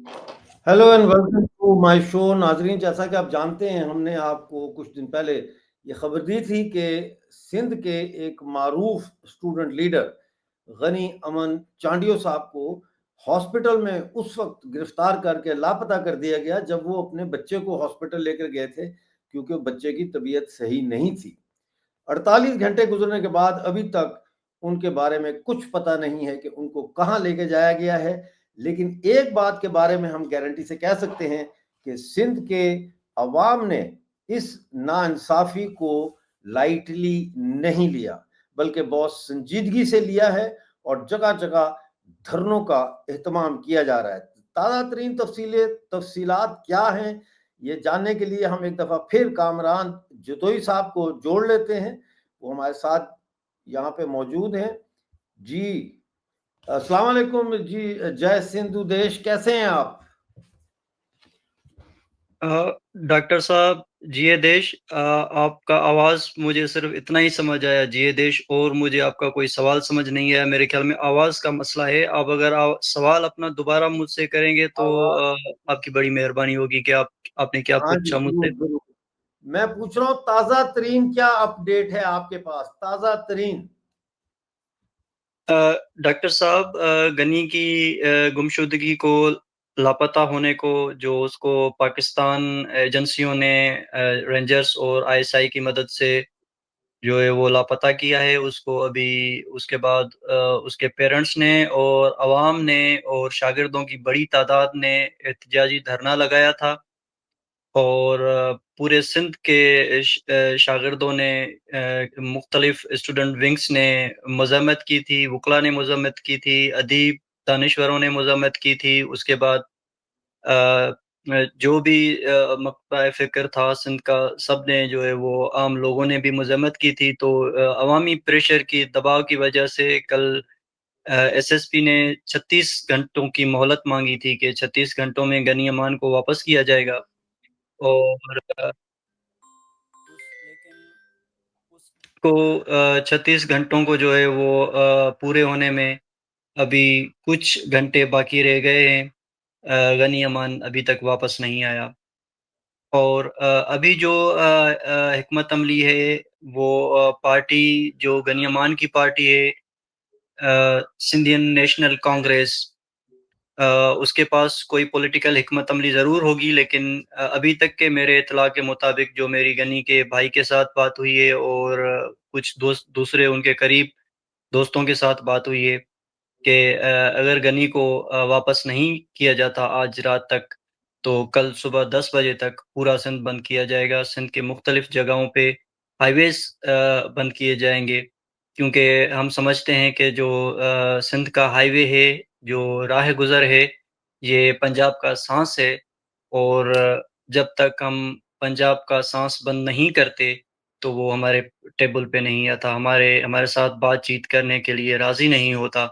Hello and welcome to my show. नाजरीन, जैसा कि आप जानते हैं, हमने आपको कुछ दिन पहले ये खबर दी थी कि सिंध के एक मारूफ स्टूडेंट लीडर गनी अमन चांडियो साहब को हॉस्पिटल में उस वक्त गिरफ्तार करके लापता कर दिया गया जब वो अपने बच्चे को हॉस्पिटल लेकर गए थे, क्योंकि बच्चे की तबीयत सही नहीं थी। 48 घंटे गुजरने के बाद अभी तक उनके बारे में कुछ पता नहीं है कि उनको कहाँ लेके जाया गया है। लेकिन एक बात के बारे में हम गारंटी से कह सकते हैं कि सिंध के अवाम ने इस नाइंसाफी को लाइटली नहीं लिया, बल्कि बहुत संजीदगी से लिया है और जगह जगह धरनों का एहतमाम किया जा रहा है। ताज़ा तरीन तफसीलात क्या हैं, ये जानने के लिए हम एक दफ़ा फिर कामरान जतोई साहब को जोड़ लेते हैं। वो हमारे साथ यहाँ पे मौजूद हैं। जी, अस्सलाम वालेकुम जी। जय सिंधु देश, कैसे हैं आप? डॉक्टर साहब, जिए देश। आपका आवाज़ मुझे सिर्फ इतना ही समझ आया, जिए देश, और मुझे आपका कोई सवाल समझ नहीं आया। मेरे ख्याल में आवाज़ का मसला है। आप अगर सवाल अपना दोबारा मुझसे करेंगे तो आवाज। आपकी बड़ी मेहरबानी होगी कि आपने क्या हाँ जी, पूछा मुझसे। जरूर जरूर। मैं पूछ रहा हूँ, ताज़ा तरीन क्या अपडेट है आपके पास? ताज़ा तरीन। अ, डॉक्टर साहब, गनी की गुमशुदगी को, लापता होने को, जो उसको पाकिस्तान एजेंसियों ने, रेंजर्स और आईएसआई की मदद से जो है वो लापता किया है, उसको अभी उसके बाद उसके पेरेंट्स ने और अवाम ने और शागिर्दों की बड़ी तादाद ने एहतजाजी धरना लगाया था। और पूरे सिंध के शागिर्दों ने, मुख्तलिफ स्टूडेंट विंग्स ने मज़म्मत की थी, वकला ने मज़म्मत की थी, अदीब दानिश्वरों ने मज़म्मत की थी। उसके बाद अ, जो भी मकता फ़िक्र था सिंध का, सब ने जो है वो आम लोगों ने भी मज़म्मत की थी। तो अवामी प्रेशर की दबाव की वजह से कल एसएसपी ने 36 घंटों की मोहलत मांगी थी कि 36 घंटों में गनी अमान को वापस किया जाएगा। और लेकिन उसको 36 घंटों को जो है वो पूरे होने में अभी कुछ घंटे बाकी रह गए हैं। गनी अमान अभी तक वापस नहीं आया। और अभी जो हिकमत अमली है, वो पार्टी जो गनी अमान की पार्टी है, सिंधियन नेशनल कांग्रेस, अ, उसके पास कोई पॉलिटिकल हिकमत अमली ज़रूर होगी। लेकिन अभी तक के मेरे इत्तला के मुताबिक, जो मेरी गनी के भाई के साथ बात हुई है और कुछ दूसरे उनके करीब दोस्तों के साथ बात हुई है कि अगर गनी को वापस नहीं किया जाता आज रात तक, तो कल सुबह 10 बजे तक पूरा सिंध बंद किया जाएगा। सिंध के मुख्तलिफ जगहों पे हाईवेज़ बंद किए जाएंगे, क्योंकि हम समझते हैं कि जो सिंध का हाईवे है, जो राह गुज़र है, ये पंजाब का सांस है। और जब तक हम पंजाब का सांस बंद नहीं करते, तो वो हमारे टेबल पे नहीं आता, हमारे हमारे साथ बातचीत करने के लिए राज़ी नहीं होता।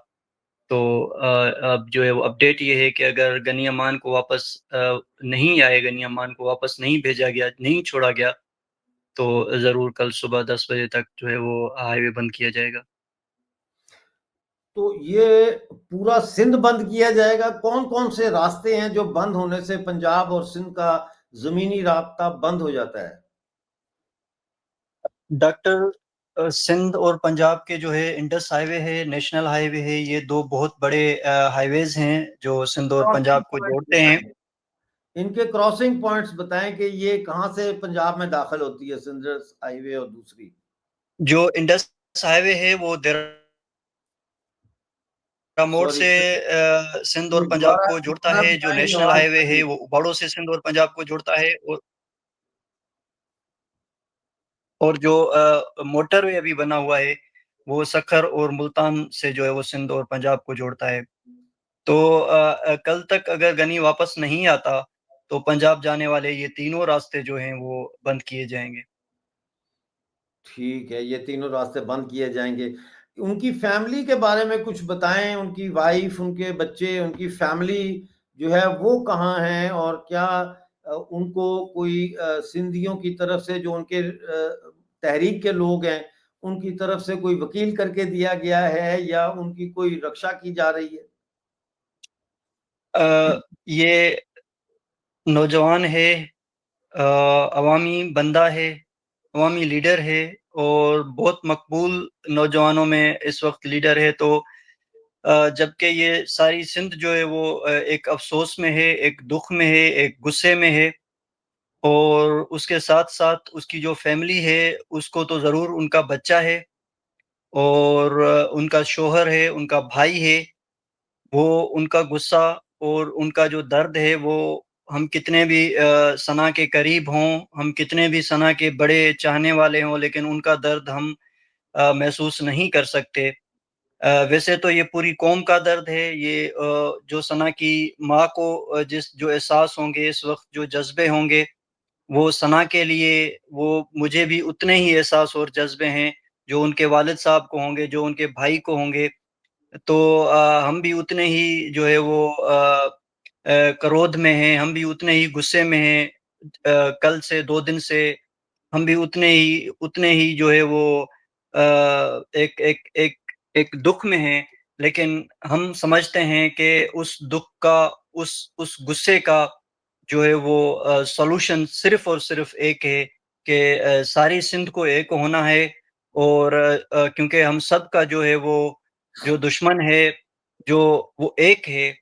तो अब जो है वो अपडेट ये है कि अगर गनी अमान को वापस नहीं आए, गनी अमान को वापस नहीं भेजा गया, नहीं छोड़ा गया, तो ज़रूर कल सुबह 10 बजे तक जो है वो हाईवे बंद किया जाएगा। तो ये पूरा सिंध बंद किया जाएगा? कौन कौन से रास्ते हैं जो बंद होने से पंजाब और सिंध का जमीनी राब्ता बंद हो जाता है? डॉक्टर, सिंध और पंजाब के जो है इंडस हाईवे है, नेशनल हाईवे है, ये दो बहुत बड़े हाईवेज हैं जो सिंध और क्रॉसिंग पंजाब को पॉइंट्स जोड़ते हैं। बताएं। इनके क्रॉसिंग पॉइंट्स बताएं कि ये कहाँ से पंजाब में दाखिल होती है, सिंध हाईवे और दूसरी। जो इंडस हाईवे है वो देरा मोड़ सॉरी, से सिंध और पंजाब दोबारा को जोड़ता दोबारा है। जो बताएं, नेशनल आवाज हाईवे आ है रही। वो उबाड़ो से सिंध और पंजाब को जोड़ता है। और जो मोटरवे अभी बना हुआ है, वो सखर और मुल्तान से जो है वो सिंध और पंजाब को जोड़ता है। तो कल तक अगर गनी वापस नहीं आता, तो पंजाब जाने वाले ये तीनों रास्ते जो हैं वो बंद किए जाएंगे। ठीक है, ये तीनों रास्ते बंद किए जाएंगे। उनकी फैमिली के बारे में कुछ बताएं, उनकी वाइफ, उनके बच्चे, उनकी फैमिली जो है वो कहाँ है, और क्या उनको कोई सिंधियों की तरफ से, जो उनके तहरीक के लोग हैं, उनकी तरफ से कोई वकील करके दिया गया है या उनकी कोई रक्षा की जा रही है? ये नौजवान है, अवामी बंदा है, अवामी लीडर है और बहुत मकबूल नौजवानों में इस वक्त लीडर है। तो जबकि ये सारी सिंध जो है वो एक अफसोस में है, एक दुख में है, एक गुस्से में है, और उसके साथ-साथ उसकी जो फैमिली है उसको तो ज़रूर उनका बच्चा है और उनका शौहर है, उनका भाई है, वो उनका गुस्सा और उनका जो दर्द है वो हम कितने भी सना के करीब हों, हम कितने भी सना के बड़े चाहने वाले हों, लेकिन उनका दर्द हम महसूस नहीं कर सकते। वैसे तो ये पूरी कौम का दर्द है, ये जो सना की माँ को जो एहसास होंगे इस वक़्त, जो जज़्बे होंगे, वो सना के लिए वो मुझे भी उतने ही एहसास और जज़्बे हैं, जो उनके वालिद साहब को होंगे, जो उनके भाई को होंगे। तो हम भी उतने ही जो है वो क्रोध में हैं, हम भी उतने ही गुस्से में हैं। कल से 2 दिन से हम भी उतने ही जो है वो एक एक एक एक दुःख में हैं, लेकिन हम समझते हैं कि उस दुःख का, उस गुस्से का जो है वो सॉल्यूशन सिर्फ़ और सिर्फ़ एक है कि सारी सिंध को एक होना है, और क्योंकि हम सब का जो है वो जो दुश्मन है, जो वो एक है,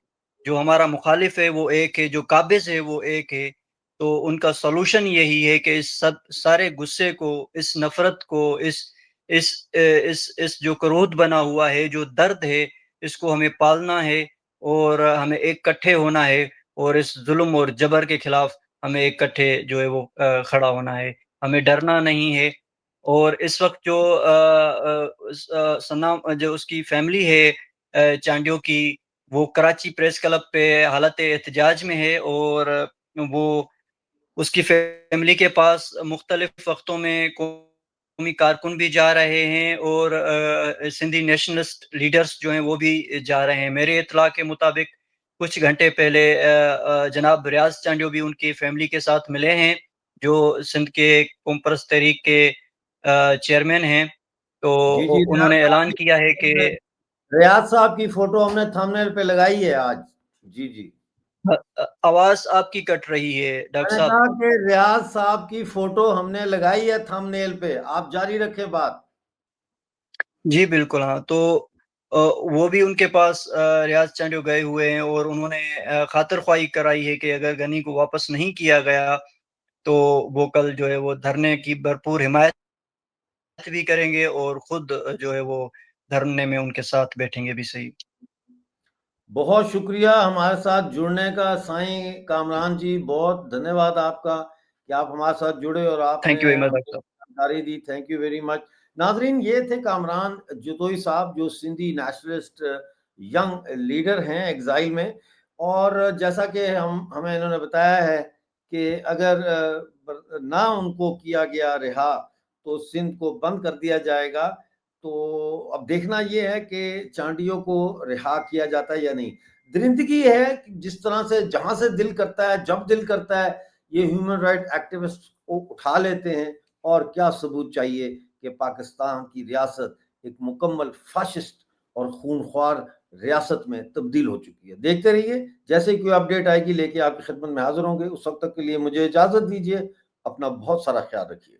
जो हमारा मुखालिफ है वो एक है, जो काबिज़ है वो एक है। तो उनका सॉल्यूशन यही है कि इस सब सारे गुस्से को, इस नफ़रत को, इस जो क्रोध बना हुआ है, जो दर्द है, इसको हमें पालना है और हमें इकट्ठे होना है, और इस ज़ुल्म और जबर के खिलाफ़ हमें इकट्ठे जो है वो खड़ा होना है। हमें डरना नहीं है। और इस वक़्त जो सना जो उसकी फ़ैमिली है चांडियो की, वो कराची प्रेस क्लब पे हालत एहतजाज में है, और वो उसकी फ़ैमिली के पास मुख्तलिफ़ वक़्तों में कौमी कारकुन भी जा रहे हैं और सिंधी नेशनलिस्ट लीडर्स जो हैं वो भी जा रहे हैं। मेरे इत्तला के मुताबिक कुछ घंटे पहले जनाब रियाज़ चांडियो भी उनकी फ़ैमिली के साथ मिले हैं, जो सिंध के कौम परस्त तहरीक के चेयरमैन हैं। तो जी, जी, उन्होंने ऐलान किया है कि रियाज साहब की फोटो हमने थंबनेल पे लगाई है आज। जी, जी। आवाज़ आपकी कट रही है डॉक्टर मैंने साहब। कहा कि रियाज साहब की फोटो हमने लगाई है थंबनेल पे, आप जारी रखें बात। जी, बिल्कुल, हाँ। तो वो भी उनके पास रियाज़ चांडियो गए हुए हैं और उन्होंने ख़ातिर-ख़्वाही कराई है कि अगर गनी को वापस नहीं किया गया, तो वो कल जो है वो धरने की भरपूर हिमायत भी करेंगे और खुद जो है वो धरने में उनके साथ बैठेंगे भी सही। बहुत शुक्रिया हमारे साथ जुड़ने का साईं कामरान जी, बहुत धन्यवाद आपका कि आप हमारे साथ जुड़े और आपने थैंक यू वेरी मच हमें डॉक्टर साहब। जानकारी दी। Thank you very much. नाज़रीन, ये थे कामरान जतोई साहब, जो सिंधी नेशनलिस्ट यंग लीडर हैं एग्ज़ाइल में। और जैसा कि हमें इन्होंने बताया है कि अगर ना उनको किया गया रिहा, तो सिंध को बंद कर दिया जाएगा। तो अब देखना ये है कि चांडियों को रिहा किया जाता है या नहीं। दरिंदगी है कि जिस तरह से जहां से दिल करता है, जब दिल करता है, ये ह्यूमन राइट एक्टिविस्ट को उठा लेते हैं। और क्या सबूत चाहिए कि पाकिस्तान की रियासत एक मुकम्मल फाशिस्ट और खूनख्वार रियासत में तब्दील हो चुकी है। देखते रहिए, जैसे ही कोई अपडेट आएगी लेके आपकी खिदमत में हाजिर होंगे। उस वक्त तक के लिए मुझे इजाजत दीजिए। अपना बहुत सारा ख्याल रखिए।